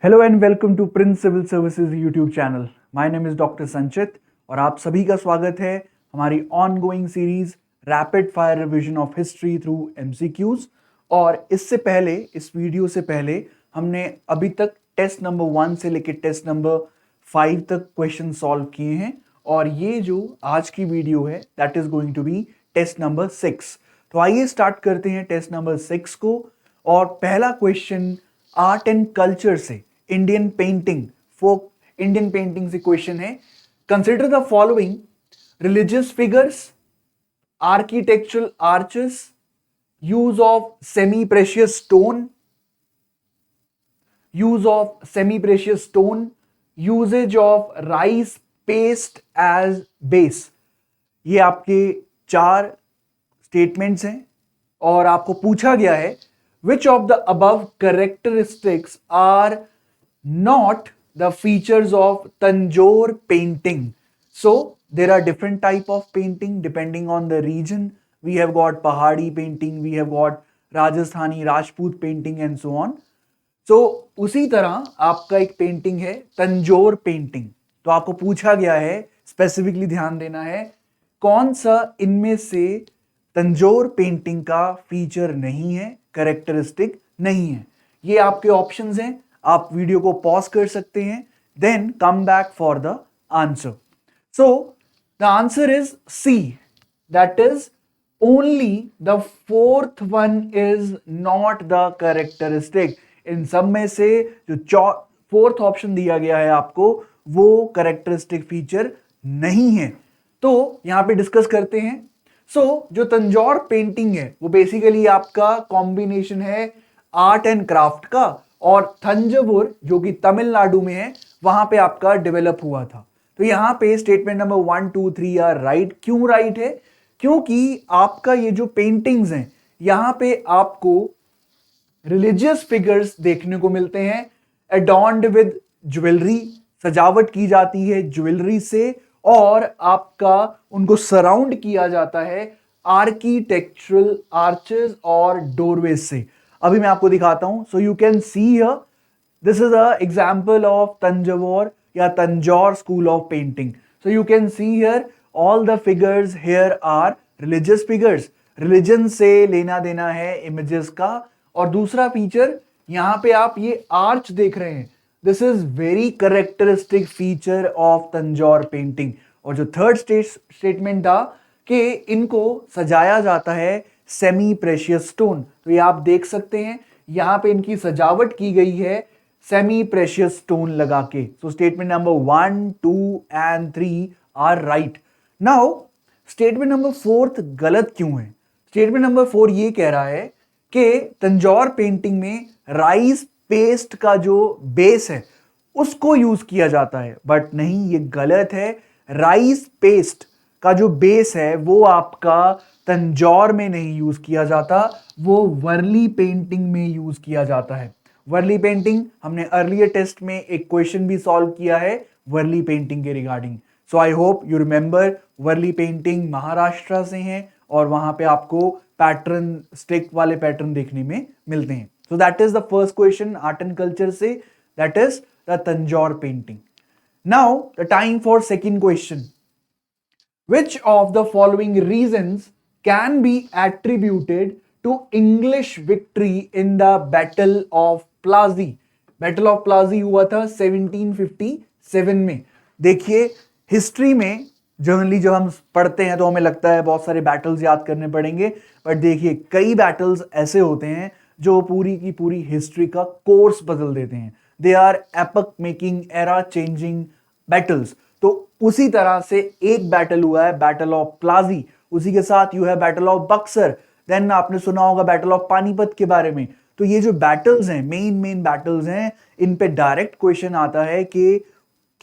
Hello and welcome to prince civil services YouTube channel. My name is doctor Sanchit और आप सभी का स्वागत है हमारी on going series rapid fire revision of history through MCQs. और इससे पहले, इस वीडियो से पहले, हमने अभी तक टेस्ट नंबर 1 से लेकर टेस्ट नंबर 5 तक क्वेश्चन सॉल्व किए हैं और ये जो आज की वीडियो है that is going to be test number 6। तो आइए स्टार्ट करते हैं टेस्ट नंबर 6 को। और पहला क्वेश्चन आर्ट एंड कल्चर से, Indian painting, folk Indian painting से क्वेश्चन है। Consider the following religious figures, architectural arches, use of semi precious stone, uses of rice paste as base. ये आपके 4 स्टेटमेंट्स हैं और आपको पूछा गया है which of the above characteristics are not the features of Tanjore painting. So there are different type of painting depending on the region. We have got Pahadi painting, we have got Rajasthani Rajput painting and so on. So उसी तरह आपका एक painting है Tanjore painting. तो आपको पूछा गया है, स्पेसिफिकली ध्यान देना है, कौन सा इनमें से तंजोर पेंटिंग का फीचर नहीं है, कैरेक्टरिस्टिक नहीं है। ये आपके ऑप्शंस हैं, आप वीडियो को पॉज कर सकते हैं, then come back for the answer. So the answer is C, that is only the fourth one is not the characteristic. इन सब में से जो फोर्थ ऑप्शन दिया गया है आपको, वो कैरेक्टरिस्टिक फीचर नहीं है। तो यहां पे डिस्कस करते हैं। जो तंजौर पेंटिंग है वो बेसिकली आपका कॉम्बिनेशन है आर्ट एंड क्राफ्ट का, और थंजावुर जो कि तमिलनाडु में है वहां पे आपका डेवलप हुआ था। तो यहां पे स्टेटमेंट नंबर 1, 2, 3 आर राइट। क्यों राइट है? क्योंकि आपका ये जो पेंटिंग्स हैं यहां पे आपको रिलीजियस फिगर्स देखने को मिलते हैं, एडॉर्न्ड विद ज्वेलरी, सजावट की जाती है ज्वेलरी से, और आपका उनको सराउंड किया जाता है आर्किटेक्चरल आर्चेस और डोरवेज से। अभी मैं आपको दिखाता हूं। So you can see here, this is a example of Tanjore या Tanjore school of painting. So you can see here all the figures here are religious figures. Religion से लेना देना है इमेजेस का। और दूसरा फीचर, यहां पे आप ये आर्च देख रहे हैं, this is very characteristic feature of Tanjore painting. और जो थर्ड स्टेटमेंट था कि इनको सजाया जाता है सेमी प्रेशियस स्टोन, तो ये आप देख सकते हैं यहां पे इनकी सजावट की गई है सेमी प्रेशियस स्टोन लगा के। So statement number 1, 2 and 3 are right. Now statement number 4 गलत क्यों है? स्टेटमेंट नंबर 4 ये कह रहा है कि तंजौर पेंटिंग में राइस पेस्ट का जो बेस है उसको यूज किया जाता है, बट नहीं, ये गलत है। राइस पेस्ट का जो बेस है वो आपका तंजौर में नहीं यूज किया जाता, वो वर्ली पेंटिंग में यूज किया जाता है। वर्ली पेंटिंग हमने अर्लियर टेस्ट में एक क्वेश्चन भी सॉल्व किया है वर्ली पेंटिंग के regarding. So I hope you remember, Warli painting Maharashtra से है और वहां पे आपको पैटर्न, स्टिक वाले पैटर्न देखने में मिलते हैं। So that is the first question, art and culture से, that is the Tanjore painting. Now the time for second question. Which of the following reasons can be attributed to English victory in the Battle of Plassey? Battle of Plassey हुआ था 1757 में। देखिए, history में generally जब हम पढ़ते हैं तो हमें लगता है बहुत सारे बैटल्स याद करने पड़ेंगे, बट देखिए कई बैटल्स ऐसे होते हैं जो पूरी की पूरी हिस्ट्री का कोर्स बदल देते हैं। They are epoch making, era changing battles. तो उसी तरह से एक बैटल हुआ है बैटल ऑफ प्लाजी, उसी के साथ यू है बैटल ऑफ बक्सर, देन आपने सुना होगा बैटल ऑफ पानीपत के बारे में। तो ये जो बैटल्स हैं, मेन बैटल्स हैं, इन पे डायरेक्ट क्वेश्चन आता है कि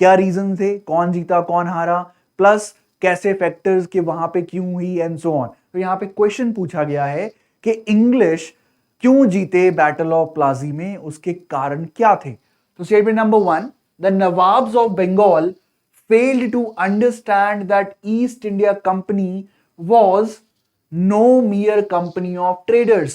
क्या रीजन थे, कौन जीता कौन हारा, प्लस कैसे फैक्टर्स के वहां पे क्यों हुई एंड सो ऑन। तो यहां पे क्वेश्चन पूछा गया है कि इंग्लिश क्यों जीते बैटल ऑफ प्लासी में, उसके कारण क्या थे। तो statement number 1, the nawabs of Bengal failed to understand that East India Company was no mere company of traders.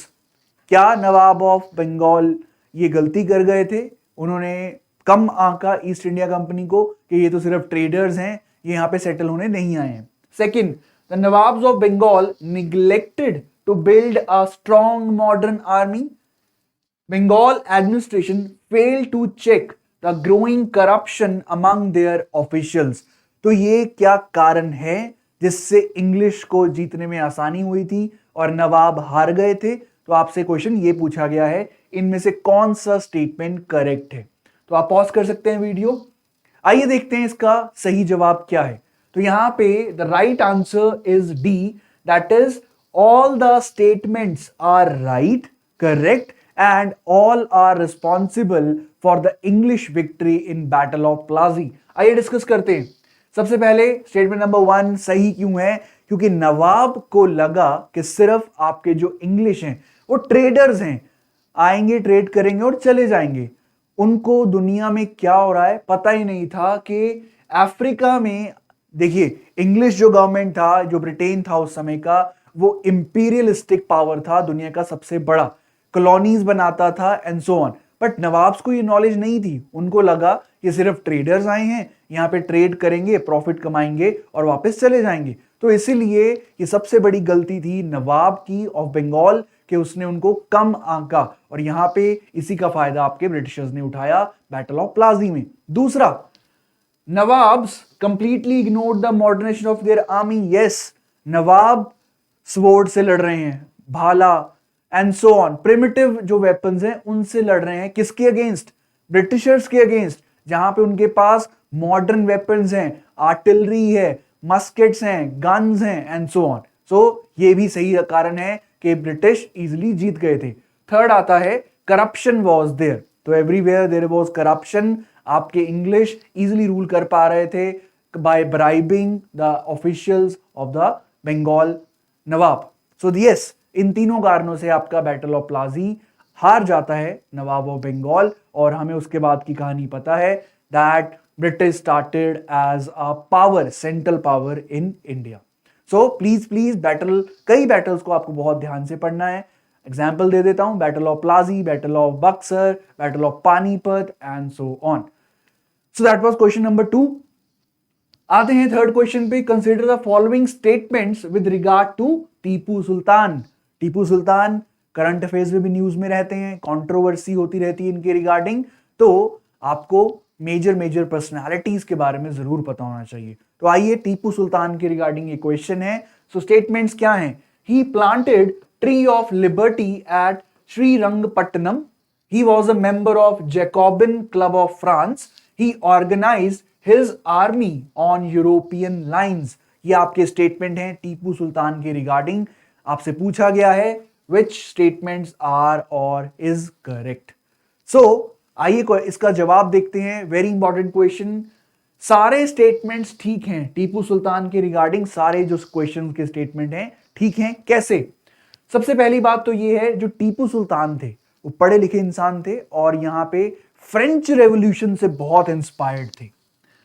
क्या नवाब ऑफ बंगाल ये गलती कर गए थे? उन्होंने कम आंका ईस्ट इंडिया कंपनी को कि ये तो सिर्फ ट्रेडर्स हैं, ये यहाँ पे सेटल होने नहीं आए हैं। Second, the nawabs of Bengal neglected to build a strong modern army. Bengal administration failed to check the growing corruption among their officials. तो ये क्या कारण है जिससे इंग्लिश को जीतने में आसानी हुई थी और नवाब हार गए थे? तो आपसे क्वेश्चन ये पूछा गया है, इनमें से कौन सा स्टेटमेंट करेक्ट है? तो आप पॉज कर सकते हैं वीडियो। आइए देखते हैं इसका सही जवाब क्या है। तो यहां पे the right answer is D, that is all the statements are right, correct and all are responsible for the English victory in battle of Plassey. आइए डिस्कस करते हैं। सबसे पहले स्टेटमेंट नंबर 1 सही क्यों है? क्योंकि नवाब को लगा कि सिर्फ आपके जो इंग्लिश हैं वो ट्रेडर्स हैं, आएंगे ट्रेड करेंगे और चले जाएंगे। उनको दुनिया में क्या हो रहा है पता ही नहीं था कि अफ्रीका में, देखिए इंग्लिश जो गवर्नमेंट था, जो ब्रिटेन था उस समय का, वो इंपीरियलिस्टिक पावर था, दुनिया का सबसे बड़ा, कॉलोनीज बनाता था and so on. But nawabs को ये नॉलेज नहीं थी, उनको लगा ये सिर्फ ट्रेडर्स आए हैं, यहाँ पे ट्रेड करेंगे, प्रॉफिट कमाएंगे और वापस चले जाएंगे। तो इसीलिए ये सबसे बड़ी गलती थी नवाब की ऑफ बंगाल कि उसने उनको कम आंका, और यहां पे इसी का फायदा आपके ब्रिटिशर्स ने उठाया बैटल ऑफ प्लाजी में। दूसरा, nawabs completely ignored the modernization of their army. Yes, नवाब स्वॉर्ड से लड़ रहे हैं, भाला एंड सो ऑन, प्रिमिटिव जो वेपन्स हैं उनसे लड़ रहे हैं। किसके अगेंस्ट? ब्रिटिशर्स के अगेंस्ट, जहां पे उनके पास मॉडर्न वेपन्स हैं, आर्टिलरी है, मस्केट्स हैं, गन्स हैं एंड सो ऑन। सो ये भी सही कारण है कि ब्रिटिश इजिली जीत गए थे। थर्ड आता है करप्शन वॉज देयर। तो एवरीवेयर देयर वॉज करप्शन। आपके इंग्लिश इजिली रूल कर पा रहे थे by bribing the officials of the Bengal nawab. So yes, इन तीनों कारणों से आपका बैटल ऑफ प्लाजी हार जाता है नवाब ऑफ बंगाल। और हमें उसके बाद की कहानी पता है, that British started as a power, central power in India. So Plassey battle, कई बैटल्स को आपको बहुत ध्यान से पढ़ना है। एग्जाम्पल दे देता हूं, battle of Plassey, battle of Buxar, battle of Panipat and so on. So that was question number 2। आते हैं थर्ड क्वेश्चन पे। Consider the following statements with regard to Tipu Sultan. Tipu Sultan current affairs में भी न्यूज में रहते हैं, कंट्रोवर्सी होती रहती है इनके रिगार्डिंग, तो आपको मेजर पर्सनालिटीज के बारे में जरूर पता होना चाहिए। तो आइए टीपू सुल्तान के रिगार्डिंग ये क्वेश्चन है। सो स्टेटमेंट्स क्या हैं? He planted tree of liberty at Srirangapatnam. He was a member of Jacobin club of France. He organised his army on European lines. ये आपके स्टेटमेंट हैं टीपू सुल्तान के रिगार्डिंग। आपसे पूछा गया है which statements are or is correct। so आइए इसका जवाब देखते हैं। Very important question. सारे स्टेटमेंट्स ठीक हैं टीपू सुल्तान के रिगार्डिंग, सारे जो क्वेश्चन के स्टेटमेंट हैं ठीक हैं। कैसे? सबसे पहली बात तो ये है, जो टीपू सुल्तान थे वो पढ़े लिखे इंसान थे और यहां पे फ्रेंच रेवोल्यूशन से बहुत इंस्पायर्ड थे।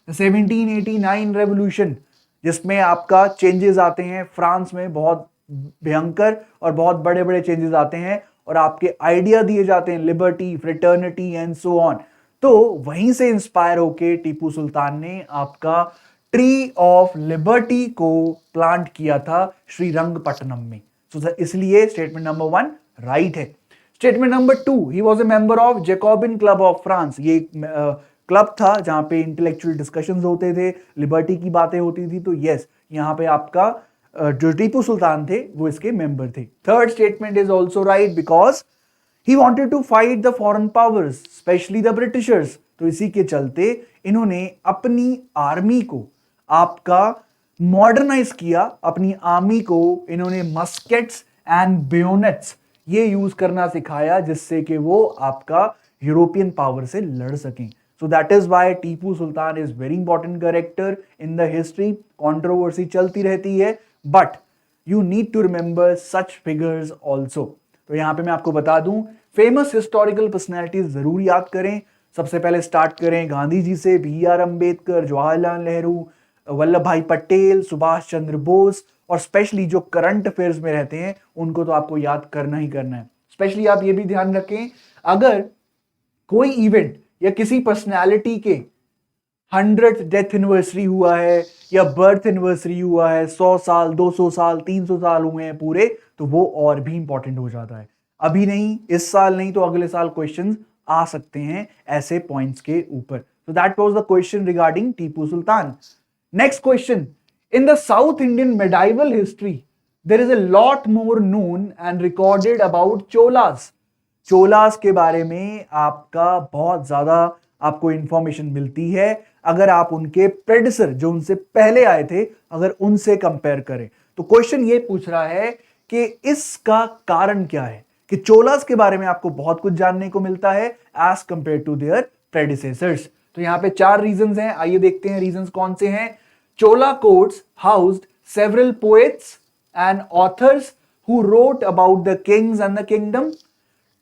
1789 रेवोल्यूशन, जिसमें आपका चेंजेस आते हैं फ्रांस में, बहुत भयंकर और बहुत बड़े बड़े चेंजेस आते हैं और आपके आइडिया दिए जाते हैं, liberty, fraternity and so on. तो वहीं से इंस्पायर होके टीपू सुल्तान ने आपका ट्री ऑफ लिबर्टी को प्लांट किया था श्रीरंगपट्टनम में। तो इसलिए स्टेटमेंट नंबर 1 राइट है। Statement number 2, he was a member of Jacobin club of France. ये क्लब था जहां पे इंटेलेक्चुअल डिस्कशंस होते थे, लिबर्टी की बातें होती थी। तो यस, यहां पे आपका जो टीपू सुल्तान थे वो इसके मेंबर थे। Third statement is also right because he wanted to fight the foreign powers, specially the Britishers. तो इसी के चलते इन्होंने अपनी आर्मी को आपका मॉडर्नाइज किया, अपनी आर्मी को इन्होंने मस्केट्स एंड बेयोनेट्स ये यूज करना सिखाया, जिससे कि वो आपका यूरोपियन पावर से लड़ सकें। So that is why Tipu Sultan is very important character in the history। Controversy चलती रहती है, but you need to remember such figures also। तो यहां पे मैं आपको बता दूं, फेमस हिस्टोरिकल पर्सनैलिटीज जरूर याद करें। सबसे पहले स्टार्ट करें गांधी जी से, BR अम्बेडकर, जवाहरलाल नेहरू, वल्लभ भाई पटेल, सुभाष चंद्र बोस, और स्पेशली जो करंट अफेयर्स में रहते हैं उनको तो आपको याद करना ही करना है। स्पेशली आप ये भी ध्यान रखें, अगर कोई इवेंट या किसी पर्सनैलिटी के 100th डेथ एनिवर्सरी हुआ है या बर्थ एनिवर्सरी हुआ है, 100 साल, 200 साल, 300 साल हुए हैं पूरे, तो वो और भी इंपॉर्टेंट हो जाता है। अभी नहीं, इस साल नहीं तो अगले साल क्वेश्चंस आ सकते हैं ऐसे पॉइंट्स के ऊपर। So that was the question regarding Tipu Sultan. Next question. In the South Indian medieval history, there is a lot more known and recorded about Cholas. Cholas के बारे में आपका बहुत ज्यादा आपको इंफॉर्मेशन मिलती है अगर आप उनके प्रेडिसर जो उनसे पहले आए थे अगर उनसे कंपेयर करें। तो क्वेश्चन ये पूछ रहा है कि इसका कारण क्या है कि चोलास के बारे में आपको बहुत कुछ जानने को मिलता है as compare to their predecessors. तो यहां पे 4 रीजंस हैं, आइए देखते हैं रीजंस कौन से हैं। Chola courts housed several poets and authors who wrote about the kings and the kingdom.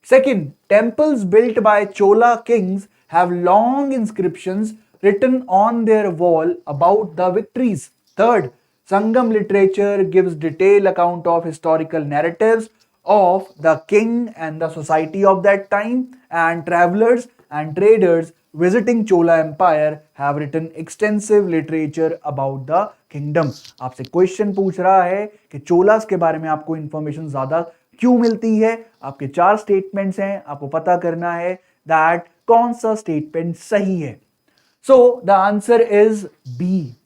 Second, temples built by Chola kings have long inscriptions written on their wall about the victories. Third, Sangam literature gives detailed account of historical narratives of the king and the society of that time, and travelers and traders visiting Chola Empire have written extensive literature about the kingdom. आपसे question पूछ रहा है कि चोलास के बारे में आपको information ज्यादा क्यों मिलती है। आपके 4 स्टेटमेंट्स हैं, आपको पता करना है दैट कौन सा स्टेटमेंट सही है। So the answer is B.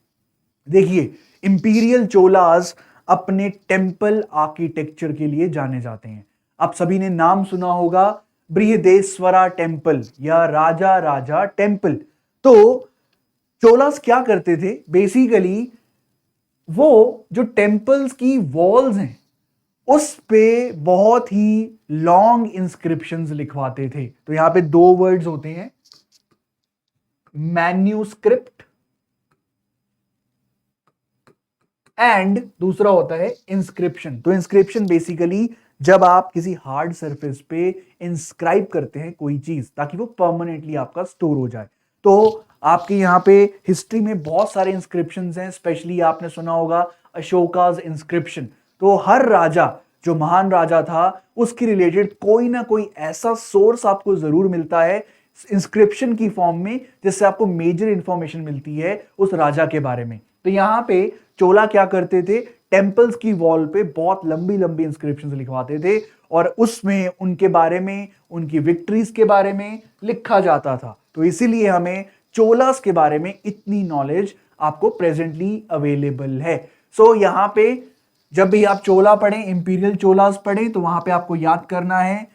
देखिए, इंपीरियल चोलास अपने टेम्पल आर्किटेक्चर के लिए जाने जाते हैं। आप सभी ने नाम सुना होगा बृहदेश्वरा टेम्पल या राजा राजा टेम्पल। तो चोलास क्या करते थे, बेसिकली वो जो टेम्पल्स की वॉल्स हैं उस पे बहुत ही लॉन्ग इंस्क्रिप्शंस लिखवाते थे। तो यहां पे 2 वर्ड्स होते हैं, मैन्यूस्क्रिप्ट एंड दूसरा होता है इंस्क्रिप्शन। तो इंस्क्रिप्शन बेसिकली जब आप किसी हार्ड सरफेस पे इंस्क्राइब करते हैं कोई चीज ताकि वो परमानेंटली आपका स्टोर हो जाए। तो आपके यहाँ पे हिस्ट्री में बहुत सारे इंस्क्रिप्शंस हैं, स्पेशली आपने सुना होगा अशोकाज इंस्क्रिप्शन। तो हर राजा जो महान राजा था उसके रिलेटेड कोई ना कोई ऐसा सोर्स आपको जरूर मिलता है इंस्क्रिप्शन की फॉर्म में जिससे आपको मेजर इंफॉर्मेशन मिलती है उस राजा के बारे में। तो यहां पे चोला क्या करते थे, टेम्पल्स की वॉल पे बहुत लंबी लंबी इंस्क्रिप्शंस लिखवाते थे और उसमें उनके बारे में, उनकी विक्ट्रीज के बारे में लिखा जाता था। तो इसीलिए हमें चोलास के बारे में इतनी नॉलेज आपको प्रेजेंटली अवेलेबल है। सो यहां पे जब भी आप चोला पढ़ें, इंपीरियल चोलास पढ़ें, तो वहां पे आपको याद करना है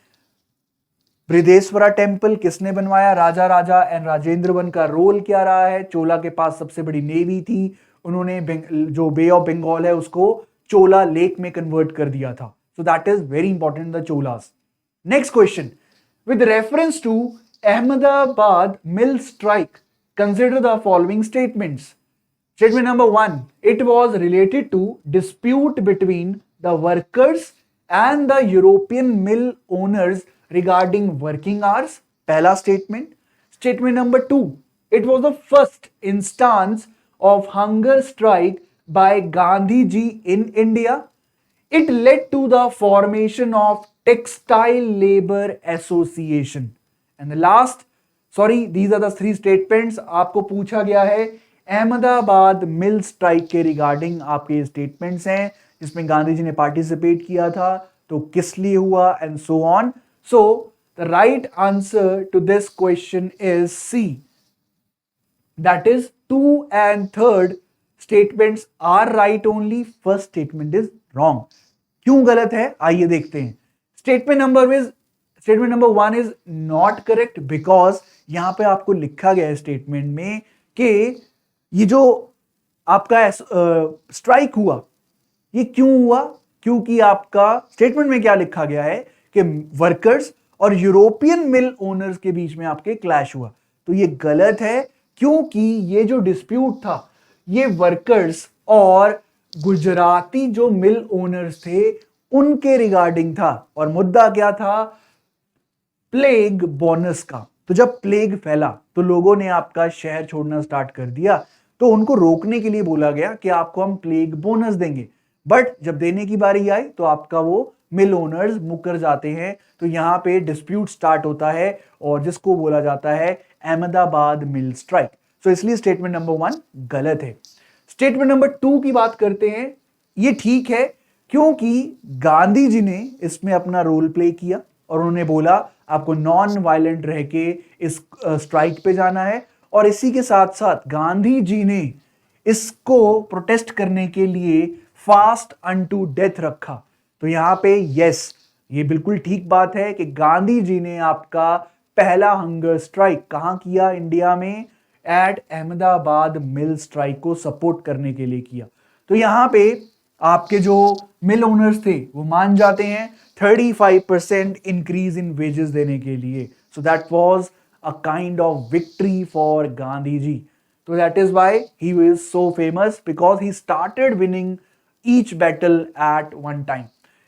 बृहदेश्वरा टेम्पल किसने बनवाया, राजा राजा एंड राजेंद्र वन का रोल क्या रहा है। चोला के पास सबसे बड़ी नेवी थी, उन्होंने जो बे ऑफ बंगाल है उसको चोला लेक में कन्वर्ट कर दिया था। So that is very important, the Cholas. Next question, with reference to Ahmedabad mill strike consider the following statements. Statement number 1, it was related to dispute between the workers and the European mill owners regarding working hours. पहला statement. Statement number 2, it was the first instance of hunger strike by Gandhi ji in India. It led to the formation of Textile Labor Association. And the last, these are the 3 statements. आपको पूछा गया है Ahmedabad mill strike के regarding आपके statements हैं जिसमें गांधी जी ने participate किया था, तो किस लिए हुआ and so on. So the right answer to this question is C, that is 2 and 3rd statements are right only, first statement is wrong. क्यों गलत है आइए देखते हैं। Statement number 1 is not correct because यहां पे आपको लिखा गया है स्टेटमेंट में कि ये जो आपका स्ट्राइक हुआ ये क्यों हुआ, क्योंकि आपका स्टेटमेंट में क्या लिखा गया है कि वर्कर्स और यूरोपियन मिल ओनर्स के बीच में आपके क्लैश हुआ। तो ये गलत है क्योंकि ये जो डिस्प्यूट था ये वर्कर्स और गुजराती जो मिल ओनर्स थे उनके रिगार्डिंग था और मुद्दा क्या था, प्लेग बोनस का। तो जब प्लेग फैला तो लोगों ने आपका शहर छोड़ना स्टार्ट कर दिया, तो उनको रोकने के लिए बोला गया कि आपको हम प्लेग बोनस देंगे, बट जब देने की बारी आई तो आपका वो मिल ओनर्स मुकर जाते हैं। तो यहां पे डिस्प्यूट स्टार्ट होता है और जिसको बोला जाता है अहमदाबाद मिल स्ट्राइक। सो इसलिए स्टेटमेंट नंबर 1 गलत है। स्टेटमेंट नंबर 2 की बात करते हैं। ये ठीक है क्योंकि गांधी जी ने इसमें अपना रोल प्ले किया और उन्होंने बोला आपको नॉन वायलेंट रह के इस स्ट्राइक पे जाना है, और इसी के साथ साथ गांधी जी ने इसको प्रोटेस्ट करने के लिए फास्ट अनटू डेथ रखा। तो यहां पे यस, ये बिल्कुल ठीक बात है कि गांधी जी ने आपका पहला हंगर स्ट्राइक कहां किया इंडिया में, एट अहमदाबाद मिल स्ट्राइक को सपोर्ट करने के लिए किया। तो यहां पे आपके जो मिल ओनर्स थे वो मान जाते हैं 35% इंक्रीज इन वेजेस देने के लिए। So that was a kind of victory for Gandhi ji. तो that is why he is so famous, because he started winning each battle at one time.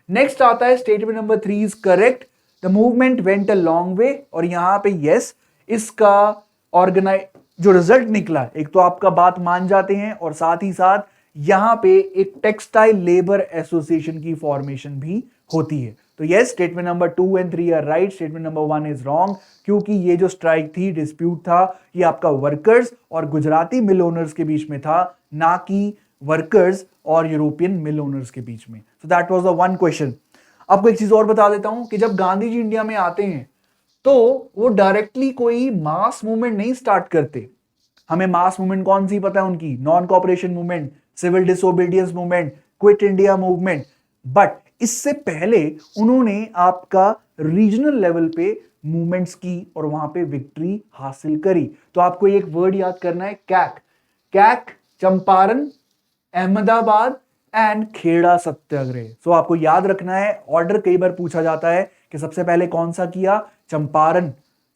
Next आता है statement number 3 is correct, the movement went a long way. और यहां पे yes, इसका organise जो result निकला, एक तो आपका बात मान जाते हैं और साथ ही साथ यहां पे एक टेक्सटाइल लेबर एसोसिएशन की फॉर्मेशन भी होती है। तो yes, statement number 2 and 3 are right, statement number 1 is wrong, क्योंकि ये जो स्ट्राइक थी, डिस्प्यूट था, ये आपका वर्कर्स और गुजराती मिल ओनर्स के बीच में था, ना कि वर्कर्स और यूरोपियन मिल ओनर्स के बीच में। सो that was the one question. आपको एक चीज और बता देता हूं कि जब गांधी जी इंडिया में आते हैं तो वो डायरेक्टली कोई मास मूवमेंट नहीं स्टार्ट करते। हमें मास मूवमेंट कौन सी पता है उनकी, non cooperation movement, civil disobedience movement, quit India movement. But इससे पहले उन्होंने आपका रीजनल लेवल पे मूवमेंट्स की और वहां पे विक्ट्री हासिल करी। तो आपको एक वर्ड याद करना है, कैक। कैक, चंपारण, अहमदाबाद एंड खेड़ा सत्याग्रह। सो आपको याद रखना है, ऑर्डर कई बार पूछा जाता है कि सबसे पहले कौन सा किया, चंपारण,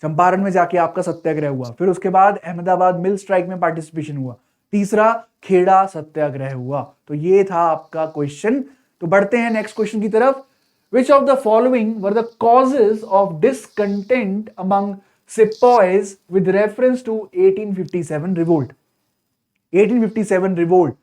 चंपारण में जाके आपका सत्याग्रह हुआ, फिर उसके बाद अहमदाबाद मिल स्ट्राइक में पार्टिसिपेशन हुआ, तीसरा खेड़ा सत्याग्रह हुआ। तो ये था आपका क्वेश्चन। तो बढ़ते हैं नेक्स्ट क्वेश्चन की तरफ। Which of the following were the causes of discontent among sepoys with reference to 1857 revolt? 1857 revolt,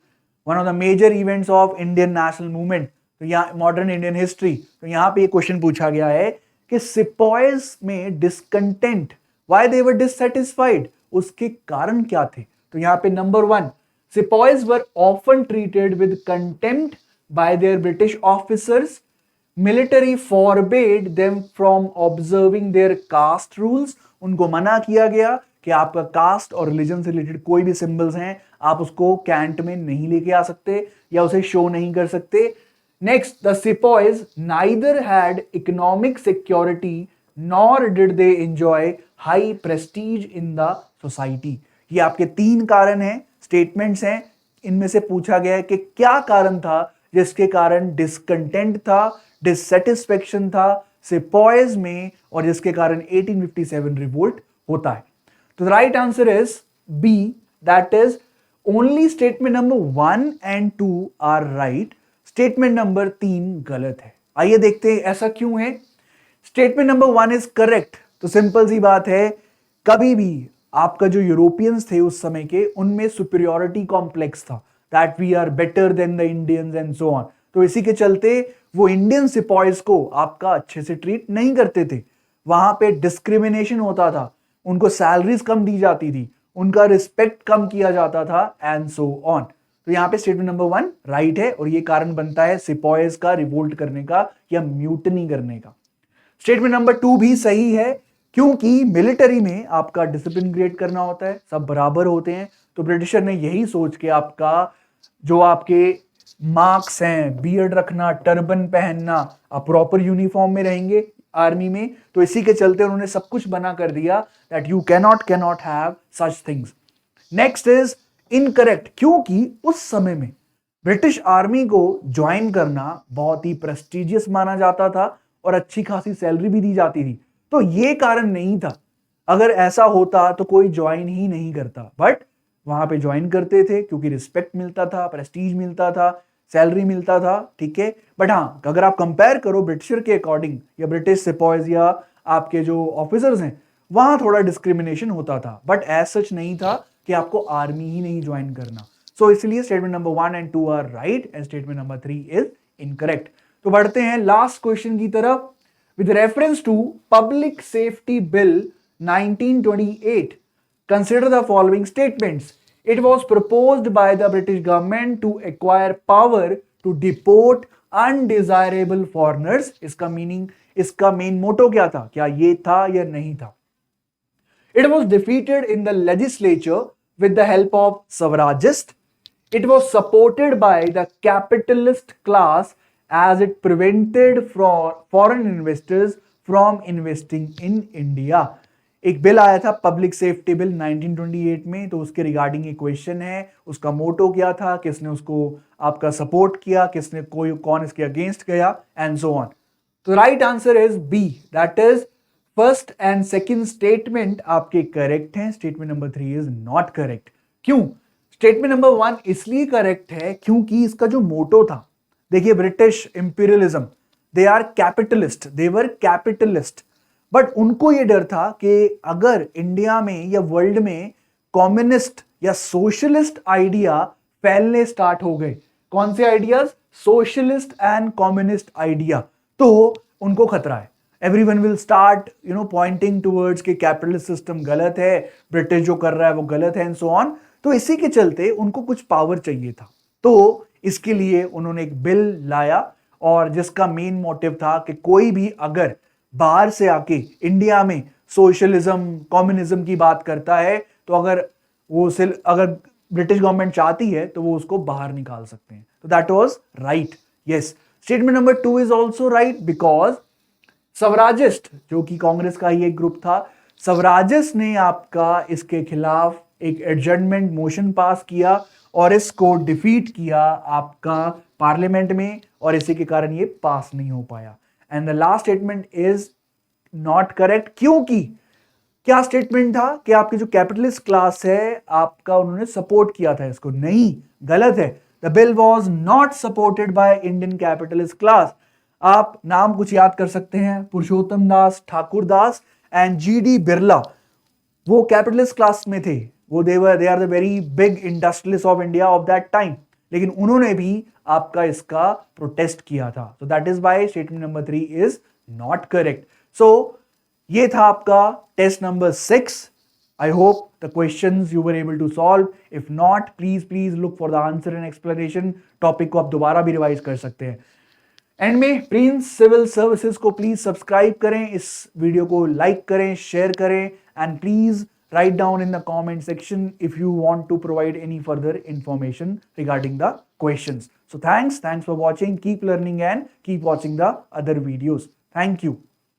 one of the major events of Indian national movement, तो यहाँ मॉडर्न इंडियन हिस्ट्री। तो यहाँ पे ये क्वेश्चन पूछा गया है कि सिपॉयज में discontent, why they were dissatisfied, उसके कारण क्या थे। तो यहाँ पे number 1, sepoys were often treated with contempt bye there British officers, military forbade them from observing their caste rules, उनको मना किया गया कि आपका कास्ट और रिलीजन से रिलेटेड कोई भी सिंबल्स हैं आप उसको कैंट में नहीं लेके आ सकते या उसे शो नहीं कर सकते। Next, the sepoys neither had economic security nor did they enjoy high Prestige in the society. ये आपके 3 कारण हैं, स्टेटमेंट्स हैं, इनमें से पूछा गया है कि क्या कारण था जिसके कारण डिसकंटेंट था, डिससेटिस्फेक्शन था सिपॉयज में, और जिसके कारण 1857 रिवोल्ट होता है। तो right answer is B, that is only statement number 1 and 2 are right, statement number 3 गलत है। आइए देखते हैं ऐसा क्यों है। Statement number 1 is correct. तो सिंपल सी बात है, कभी भी आपका जो यूरोपियंस थे उस समय के, उनमें सुपीरियोरिटी कॉम्प्लेक्स था, that we are better than the Indians and so on. तो इसी के चलते वो इंडियन सिपॉयज को आपका अच्छे से ट्रीट नहीं करते थे, वहां पे डिस्क्रिमिनेशन होता था, उनको सैलरीज कम दी जाती थी, उनका रिस्पेक्ट कम किया जाता था एंड सो ऑन। तो यहां पे स्टेटमेंट नंबर 1 राइट है और ये कारण बनता है सिपॉयज का रिवोल्ट करने का या म्यूटनी करने का। स्टेटमेंट नंबर 2 भी सही है, क्योंकि मिलिट्री में आपका डिसिप्लिन क्रिएट करना होता है, सब बराबर होते हैं। तो ब्रिटिशर ने यही सोच के आपका जो आपके मार्क्स हैं, बियर्ड रखना, टर्बन पहनना, आप प्रॉपर यूनिफॉर्म में रहेंगे आर्मी में, तो इसी के चलते उन्होंने सब कुछ बना कर दिया that you cannot have such things. Next is incorrect, क्योंकि उस समय में ब्रिटिश आर्मी को ज्वाइन करना बहुत ही प्रेस्टिजियस माना जाता था और अच्छी खासी सैलरी भी दी जाती थी। तो ये कारण नहीं था, अगर ऐसा होता तो कोई ज्वाइन ही नहीं करता, बट वहां पे ज्वाइन करते थे क्योंकि रिस्पेक्ट मिलता था, प्रेस्टीज मिलता था, सैलरी मिलता था, ठीक है। बट हाँ, अगर आप कंपेयर करो ब्रिटिशर के अकॉर्डिंग या ब्रिटिश सिपॉयज या आपके जो ऑफिसर्स हैं, वहां थोड़ा डिस्क्रिमिनेशन होता था, बट एज सच नहीं था कि आपको आर्मी ही नहीं ज्वाइन करना। सो इसलिए statement number 1 and 2 are right and statement number 3 is incorrect. तो बढ़ते हैं लास्ट क्वेश्चन की तरफ। With reference to public safety bill 1928, Consider the following statements. It was proposed by the British government to acquire power to deport undesirable foreigners. इसका meaning, इसका main motto क्या था? क्या ये था या नहीं था? It was defeated in the legislature with the help of suffragists. It was supported by the capitalist class as it prevented foreign investors from investing in India. एक बिल आया था पब्लिक सेफ्टी बिल 1928 में, तो उसके regarding एक question है, उसका मोटो क्या था, किसने उसको आपका सपोर्ट किया, किसने कौन इसके अगेंस्ट गया, एंड सो ऑन. तो right answer is B, that is first and second statement आपके करेक्ट हैं. Statement number 3 is not correct. क्यों? स्टेटमेंट नंबर 1 इसलिए करेक्ट है क्योंकि इसका जो मोटो था, देखिए British imperialism, they are capitalist, they were capitalist, but उनको ये डर था कि अगर इंडिया में या वर्ल्ड में कम्युनिस्ट या सोशलिस्ट आइडिया फैलने स्टार्ट हो गए, कौन से ideas? Socialist and communist idea, तो उनको खतरा है. Everyone will start pointing towards कि कैपिटलिस्ट सिस्टम गलत है, ब्रिटिश जो कर रहा है वो गलत है, एंड सो ऑन. तो इसी के चलते उनको कुछ पावर चाहिए था, तो इसके लिए उन्होंने एक बिल लाया, और जिसका मेन मोटिव था कि कोई भी अगर बाहर से आके इंडिया में सोशलिज्म कम्युनिज्म की बात करता है, तो अगर ब्रिटिश गवर्नमेंट चाहती है तो वो उसको बाहर निकाल सकते हैं. तो that was right. Yes, statement number 2 is also right because Swarajist, जो कि कांग्रेस का ही एक ग्रुप था, सवराजिस्ट ने आपका इसके खिलाफ एक एडजर्नमेंट मोशन पास किया और इसको डिफीट किया आपका पार्लियामेंट में, और इसी के कारण ये पास नहीं हो पाया. And the last statement is not correct. क्योंकि क्या स्टेटमेंट था कि आपकी जो कैपिटलिस्ट क्लास है आपका उन्होंने सपोर्ट किया था इसको? नहीं, गलत है. The bill was not supported by Indian capitalist class. आप नाम कुछ याद कर सकते हैं, पुरुषोत्तम दास, ठाकुर दास एंड GD बिरला, वो कैपिटलिस्ट क्लास में थे, वो they are the very big industrialist of India of that time, लेकिन उन्होंने भी आपका इसका प्रोटेस्ट किया था. So that is why statement number 3 is not correct. So ये था आपका test number 6. I hope the questions you were able to solve. If not, please look for the answer and explanation. Topic को आप दोबारा भी revise कर सकते हैं. एंड में प्रिंस सिविल सर्विसेज को प्लीज सब्सक्राइब करें, इस वीडियो को लाइक करें, शेयर करें, and please write down in the comment section if you want to provide any further information regarding the questions. So thanks for watching. Keep learning and keep watching the other videos. Thank you.